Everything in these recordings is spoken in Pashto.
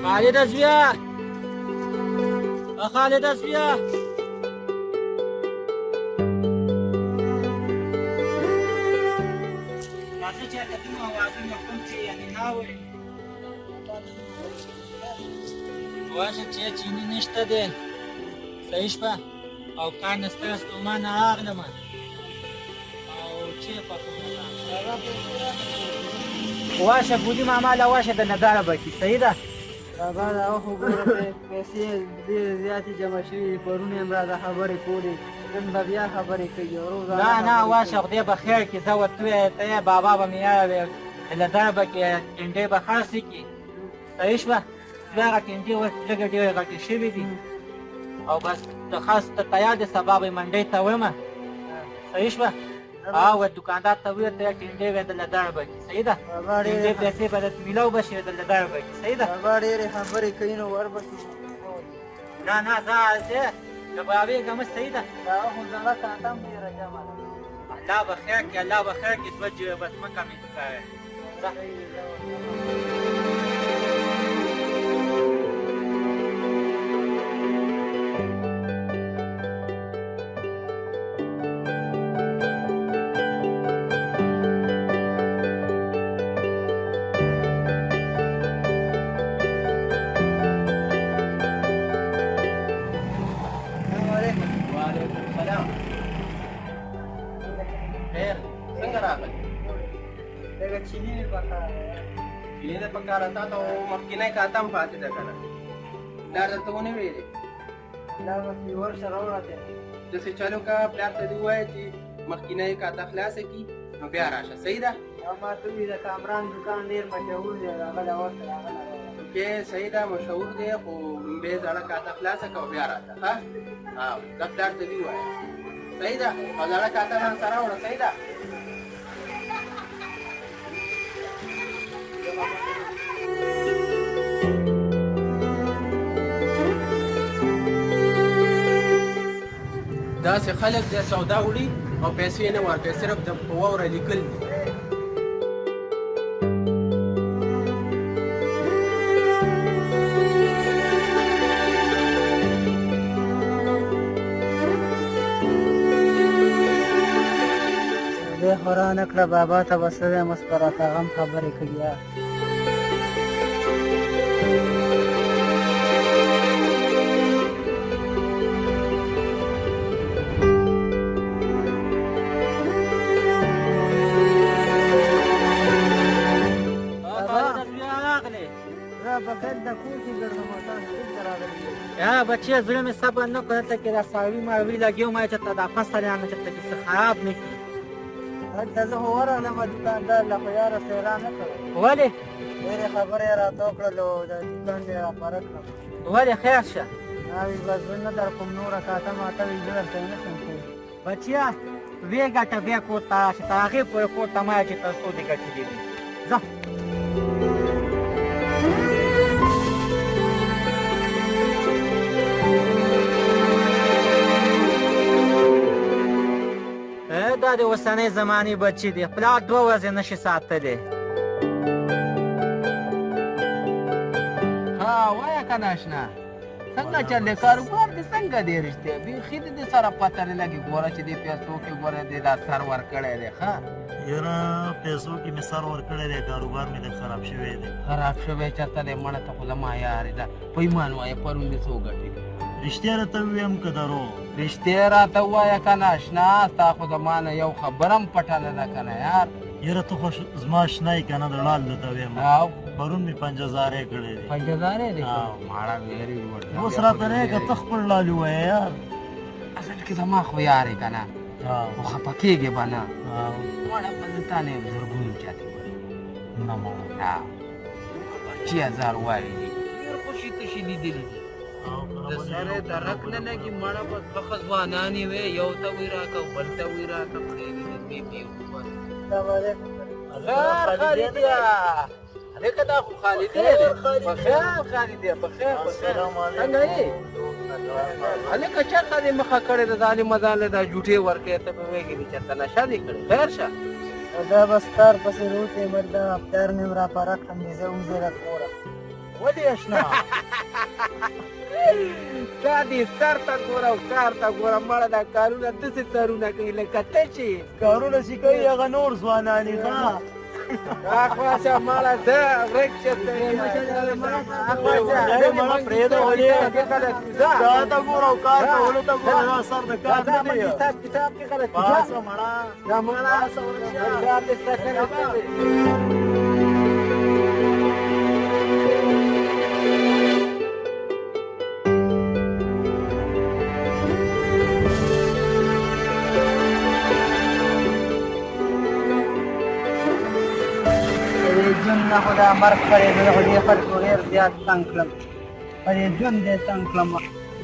خالد زویا خالد زویا راځه چې تاسو اوازونه کوم چې یعنی ناوي واشه چې چینی نشته دی صحیح شپه او کار نسته ستومانه راغلم او چې په واشه بودی ماما لا واشه د نداره بکی صحیح ده بابا دا خو ګوره پیسې ډېرې زیاتې جمع شوي پرون یې هم راته خبرې کولې نن به بیا خبرې کوي نه نه واشه خدای به خیر کړي زه ورته ته بابا به مې یاره نداره بکې ټنډې به خلاصې کړي صحیح شوه هغه ټنډې اوس لږه ډېرې غټې شوي دي او بس د خاص ته تیار دی سبا به منډۍ ته وړمه صحیح شوه او دوکاندار ته وویل ته ټنډې وې د لداره بکې صحیح ده ټنډې پیسې به درته میلاو به شي د لداره بکې صحیح ده بابا ډېرې خبرې کوي نو وربشي نه نه زه جوابېږم صحیح ده دا خو زړه کاته هم ډېره جمع ده الله به خیر کړي الله به خیر کړي دوه جوړه بس مه کمې کوئ چینی د پکاره تا ته مخکینی کاته هم پاتې ده که نه پلار درته ونه ویلې دا بس یې ورشه راوړته داسې چلو که پلار ته دې ووایه چې مخکینی کاته خلاصه کړي نو بیا راشه صحیح ده ما ته وي د کامران دوکان ډېر مشهور دی هغه د ورته راغلی کې صحیح ده مشهور دی خو بې زړه کاته خلاصه کړه او بیا راشه ښه دا پلار ته دې ووایه صحیح ده او زړه کاته ځان سره وړه صحیح ده داسې خلک د سودا وړي او پیسې نه ورکوي صرف د په واوره لیکل دي دی خو رانه کړه بابا ته به څه ویم اوس به راته هغه هم خبرې کوي بچې زړه مې صبر نه کړ ته کې دا ساړي ماړوي لګېو ما چې ته دا فصل یانه چې ته څه خراب نه کړي هلته زه خو ورغلم دوکاندار له خو یاره سیران نه کړم ولې ډېرې خبرې یې راته وکړلو د دوکان دې راپاره کړم ولې خیر شه ناوي بس زه نه در کوم نوره کاته ماته وي زه درته نه شم کوی بچیا ویې ګټه بیا کور ته راشي تر هغې پورې کور ته مه چې تر څو دې ګټلې وي ځه دا د اوسنۍ زمانې بچي دي پلار دوه ورځې نشي ساتلی ها وایه که نه اشنا څنګه چل دی کاروبار دې څنګه دی رښتیا بیخي دې سره پته نه لګي ګوره چې دې پیسو کې ګوره دې دا سر ورکړی دی ښه یاره پیسو کې مې سر ورکړی دی کاروبار مې دی خراب شوی دی خراب شوی چېرته دی مړه ته خو زما یارې ده پیمان وایه پرون دې څه وګټې رښتیا راته ووایم که درو رښتیا راته ووایه که نه اشنا ستا خو زما نه یو خبره هم پټه نه ده که نه یار یاره ته خو زما اشنا یې که نه د ړال درته ویم پرون مې 50,000 یې کړی دی 50,000 دی ماړه ویرې لوړ اوس راته نه که ته خپل ړال ووایه یار اصل کې زما خو یارې که نه خو خفه کېږې به نه ماړه به زه تا نه یم زرګونو چاته نه ماړه 50,000 وایي دي ډېر خوشي تشي لیدلي دي د سره درک نه لګي مړه بس بخه ځوانانې وې یو ته وی راکه بل ته وی راکه خدای دې دې دې غیر خالدیا هلکه دا خو خالدی دی بخیر خالدیا بخیر څنګه یې هلکه چېرته دې مخه کړې ده ظالمه ځان له دا جوټې ورکوې ته به ویږې دې چېرته نشه دې کړې خیر شه دا بس کار پسې روت یم دا افطار مې هم راپاره کړم زه وځې له کوره ولې اشنا تا دې سر ته ګوره او کار ته ګوره مړه دا کارونه داسې سرونه کوي لکه ته چې کارونه چې کوي هغه نور ځوانان دي ښه راخلاصه مړه ده ورک شه ته مړه پرېږده ولې دا ته ګوره او کار کولو ته ګوره دا سر د کار نه دی کتاب کې خلک پاسه مړه دا مړه دا دې سکه ژوند نه خو دا مرګ کړی زه خو دې خلکو ډېر زیات تنګ کړم په دې ژوند دې تنګ کړم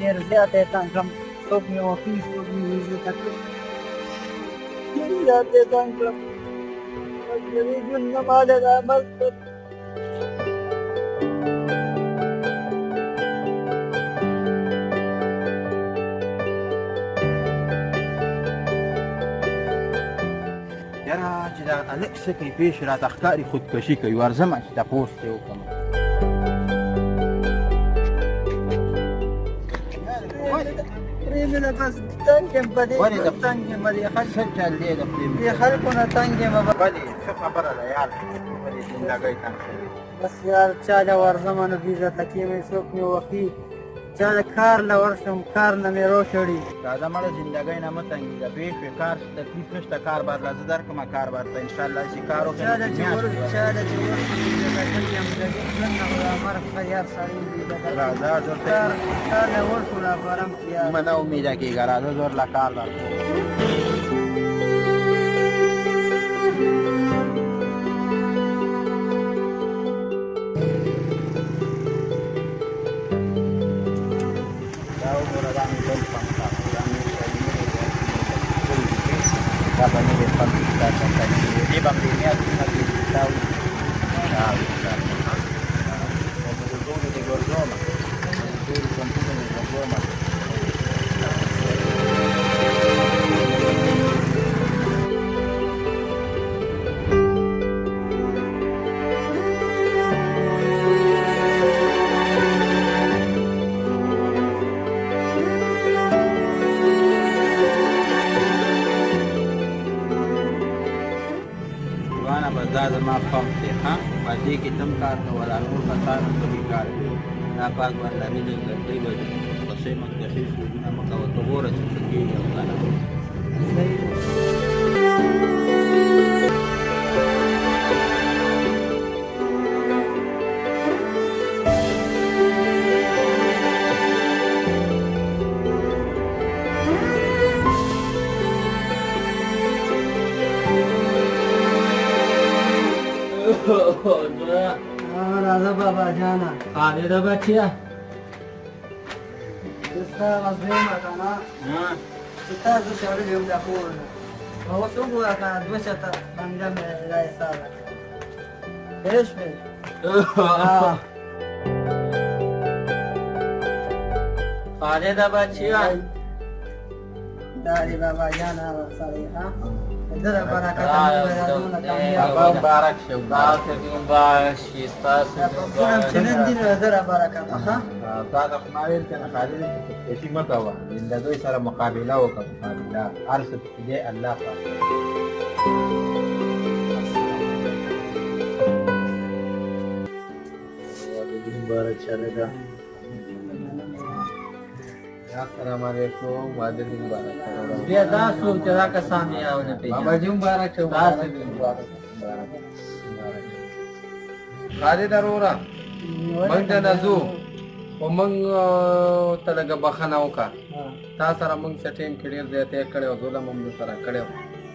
ډېر زیات یې تنګ کړم څوک مې وکیل څوک مې عزت کړم ډېر زیات یې تنګ کړم د دې ژوند نه ما دې دا مرګ کړ یاره چې دا هلک څه کوي پیش راته ښکاري خودکشي کوي ورځمه چې تپوس ترې وکړم پرېږده نه بس تنګ یم په دې ولې د- تنګ یم دې څه چل دی د دې خلکو نه تنګ یم ولې ښه خبره ده یار ولې زندګۍ تنګ شوې بس یار چا له ورځمه نو بې عزته کېږم څوک مې وخي چا د کار له ورشم کار نه مې روشړي راځه مړه زندګۍ نه مه تنګېږه پوه شوې کار تکلیف نشته کار بدله زه درکړمه کار بدله انشاءالله چې کار وکړې چا له چې ورشم بې عزته یم د دې ژوند نه خو دا مرګ ښه یار سړی بې عزته راځه زه کار کار له ورشو را بارم یار مه نه امیده کېږه راځه زه ورله کار درکړم دا وګوره دا مې بل پنکه دا مې دا به مې د خلکو دا چمته دې به مې نیتونه دې دا دا د زوړو دې ګرځومه زوړو پنکونه دې ګرځومه ګرانه بس دا زما پمپ دی ښه په دې کې تم کار کوه دا نور کسان هم کوي کار کوي دا پاک باندې مې ګرځې به پسې مکتشي سودونه مه کوه ته ګوره چې څه کېږي او که نه راځه بابا جانا خالده بچیا ستا مظلومه که نه چې تاسو شړلې یم دا کورونه اوس وګوره که نه دوه چته بنګه مې دا حساب پوه شوې خالده بچیا دا دی بابا جانا ورسره ها دره برکت بابا مبارک شه تاسو دې مبارک شي تاسو دې مبارک چې نن دین دره برکت ها تا ته خو ما ویل کنه خالد خودکشي مه کوه زندګۍ سره مقابله وکړه مقابله هر څه پکې دی الله پاک مبارک شالګه السلام علیکم واده دې مبارک بیا تاسو چې دا کسان یې او نه پیژنئ بابا جی مبارک شه تاسو مبارک دې مبارک خالد ارورا موږ ته نزو او موږ ته لږه بخښنه وکړه تا سره موږ څه ټیم کې ډېر زیات یې کړی او ظلم هم سره کړی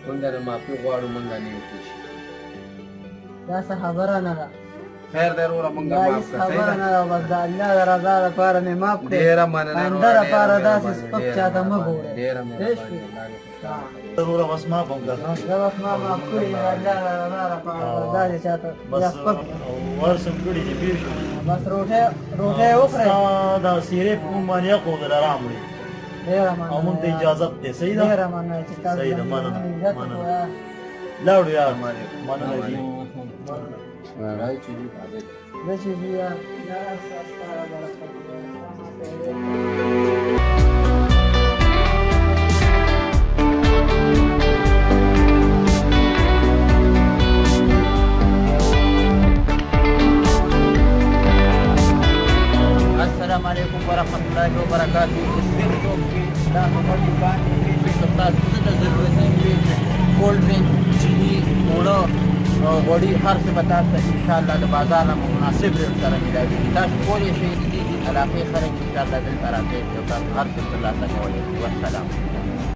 موږ نه معافي غواړو موږ نه وکړو دا څه خبره نه ده خیر دی وروره موږ دا معاف هیڅ کړه خبره نه ده بس د الله د رضا لپاره مې معاف کړې ډېره مننه آینده لپاره داسې سپک چاته مه ګورئ ډېره پوه شوې؟ ضروره بس ما کوم که ښه دا بس ما معاف کړي د الله د رضا لپاره داسې چاته بس یا سپک ورسم کړي دي پېښ بس روټۍ وخورئ دا سیرې په موږ باندې یقو در آرام وړي ډېره او موږ ته مننه اجازت دی صحیح ده ډېره مننه چې تاسو صحیح ده، زموږ مننه، عزت مننه. وکړه. لاړو یار مننه دي راځي چې حاضر زه چې بیا ستاسو برکت السلام علیکم ورحمۃ اللہ وبرکاتہ اسپین ٹاپ کی دا ہماری دکان ہے جو تاسو ته ضرورت ہے کولډ ډرینک چینی اوړه غوړي هر څه به تاسو ته انشاءالله د بازار نه مناسب ریټ سره ملاوي تاسو کولی شئ د دې علاقې خلک انشاءالله دلته راځئ او تاسو هر څه ترلاسه کولی شئ والسلام